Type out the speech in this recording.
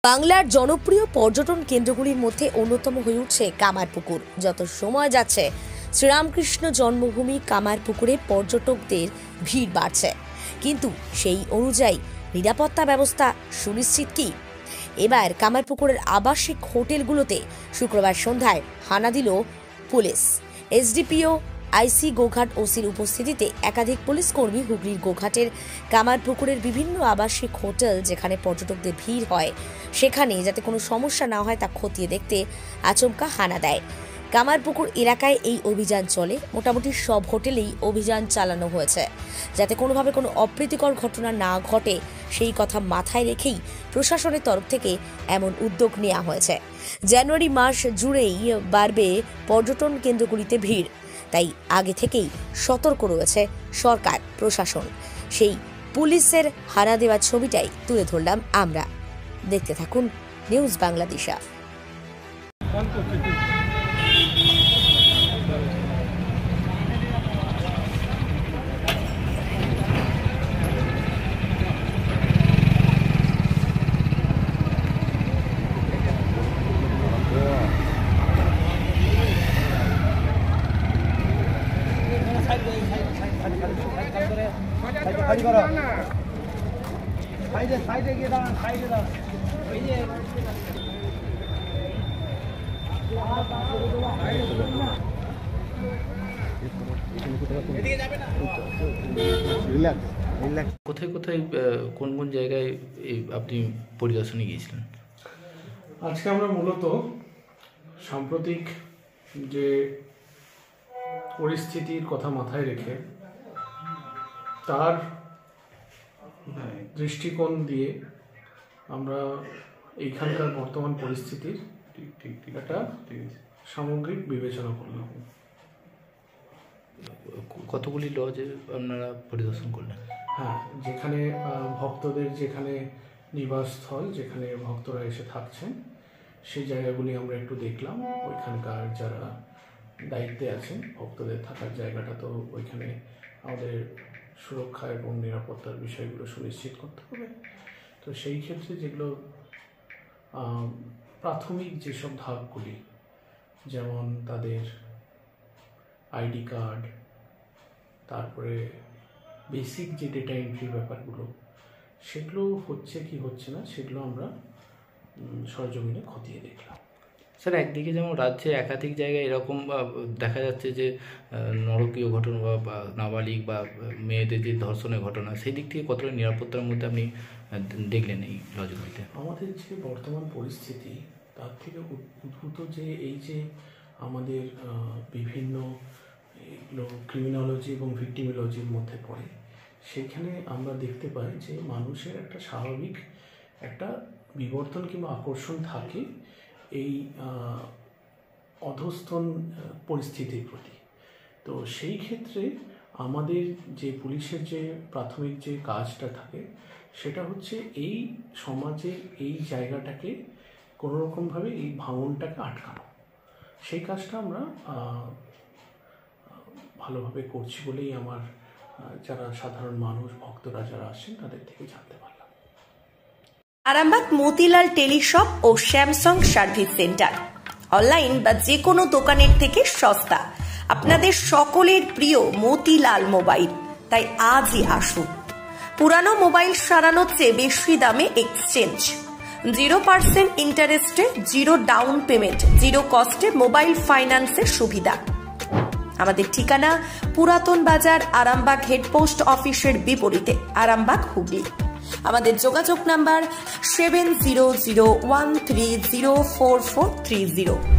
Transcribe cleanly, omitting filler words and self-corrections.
বাংলার জনপ্রিয় পর্যটন কেন্দ্রগুলির মধ্যে অন্যতম হয়ে উঠছে কামারপুকুর। যত সময় যাচ্ছে শ্রীরামকৃষ্ণ জন্মভূমি কামারপুকুরে পর্যটকদের ভিড় বাড়ছে, কিন্তু সেই অনুযায়ী নিরাপত্তা ব্যবস্থা সুনিশ্চিত কি? এবার কামারপুকুরের আবাসিক হোটেলগুলোতে শুক্রবার সন্ধ্যায় হানা দিল পুলিশ। এসডিপিও আইসি গোঘাট ওসির উপস্থিতিতে একাধিক পুলিশ কর্মী হুগলির গোঘাটের কামারপুকুরের বিভিন্ন আবাসিক হোটেল যেখানে পর্যটকদের ভিড় হয় সেখানে যাতে কোনো সমস্যা না হয় তা খতিয়ে দেখতে আচমকা হানা দেয়। কামারপুকুর এলাকায় এই অভিযান চলে। মোটামুটি সব হোটেলেই অভিযান চালানো হয়েছে যাতে কোনোভাবে কোনো অপ্রীতিকর ঘটনা না ঘটে, সেই কথা মাথায় রেখেই প্রশাসনের তরফ থেকে এমন উদ্যোগ নেওয়া হয়েছে। জানুয়ারি মাস জুড়েই বাড়বে পর্যটন কেন্দ্রগুলিতে ভিড়, তাই আগে থেকেই সতর্ক রয়েছে সরকার প্রশাসন। সেই পুলিশের হানা দেওয়ার ছবিটাই তুলে ধরলাম আমরা। দেখতে থাকুন নিউজ বাংলাদেশা। সাইডে গিয়ে দাঁড়ান, সাইডে দাঁড়ান। ওই যে কোথায় কোথায় কোন কোন জায়গায় আপনি পরিদর্শনে গিয়েছিলেন? আজকে আমরা মূলত সাম্প্রতিক যে পরিস্থিতির কথা মাথায় রেখে তার দৃষ্টিকোণ দিয়ে আমরা এইখানকার বর্তমান পরিস্থিতির একটা সামগ্রিক বিবেচনা করলাম। কতগুলি লজে আপনারা পরিদর্শন করলেন? হ্যাঁ, যেখানে ভক্তদের যেখানে নিবাসস্থল, যেখানে ভক্তরা এসে থাকছেন সেই জায়গাগুলি আমরা একটু দেখলাম। ওইখানকার যারা দায়িত্বে আছেন ভক্তদের থাকার জায়গাটা, তো ওইখানে আমাদের সুরক্ষা এবং নিরাপত্তার বিষয়গুলো সুনিশ্চিত করতে হবে। তো সেই ক্ষেত্রে যেগুলো প্রাথমিক যেসব ধাপগুলি, যেমন তাদের আইডি কার্ড, তারপরে বেসিক যে ডেটা এন্ট্রির ব্যাপারগুলো, সেগুলো হচ্ছে কি হচ্ছে না সেগুলো আমরা সরজমিনে খতিয়ে দেখলাম। স্যার, একদিকে যেমন রাজ্যে একাধিক জায়গায় এরকম দেখা যাচ্ছে যে নরকীয় ঘটনা বা নাবালিক বা মেয়েদের যে ধর্ষণের ঘটনা, সেই দিক থেকে কতটা নিরাপত্তার মধ্যে আপনি দেখলেন এই লজগুলিতে? আমাদের যে বর্তমান পরিস্থিতি তার থেকে উদ্ভূত যে এই যে আমাদের বিভিন্ন এগুলো ক্রিমিনোলজি এবং ভিক্টিমোলজির মধ্যে পড়ে, সেখানে আমরা দেখতে পাই যে মানুষের একটা স্বাভাবিক একটা বিবর্তন কিংবা আকর্ষণ থাকে এই অধস্তন পরিস্থিতির প্রতি। তো সেই ক্ষেত্রে আমাদের যে পুলিশের যে প্রাথমিক যে কাজটা থাকে সেটা হচ্ছে এই সমাজে এই জায়গাটাকে কোনোরকমভাবে এই ভাঙনটাকে আটকানো। সেই কাজটা আমরা ভালোভাবে করছি বলেই আমার যারা সাধারণ মানুষ ভক্তরা যারা আসেন তাদের থেকে জানতে পারলাম। আরামবাগ মতিলাল টেলিশপ ও স্যামসাং সার্ভিস সেন্টার, অনলাইন বা যে কোনো দোকানের থেকে সস্তা। আপনাদের সকলের প্রিয় মতিলাল মোবাইল, তাই আজই আসুন। পুরানো মোবাইল সারানোর চেয়ে বেশি দামে এক্সচেঞ্জ, 0% ইন্টারেস্টে, 0 ডাউন পেমেন্ট, 0 কস্টে মোবাইল ফাইন্যান্সের সুবিধা। আমাদের ঠিকানা পুরাতন বাজার, আরামবাগ হেডপোস্ট অফিসের বিপরীতে, আরামবাগ, হুগলি। আমাদের যোগাযোগ নাম্বার 7001304430।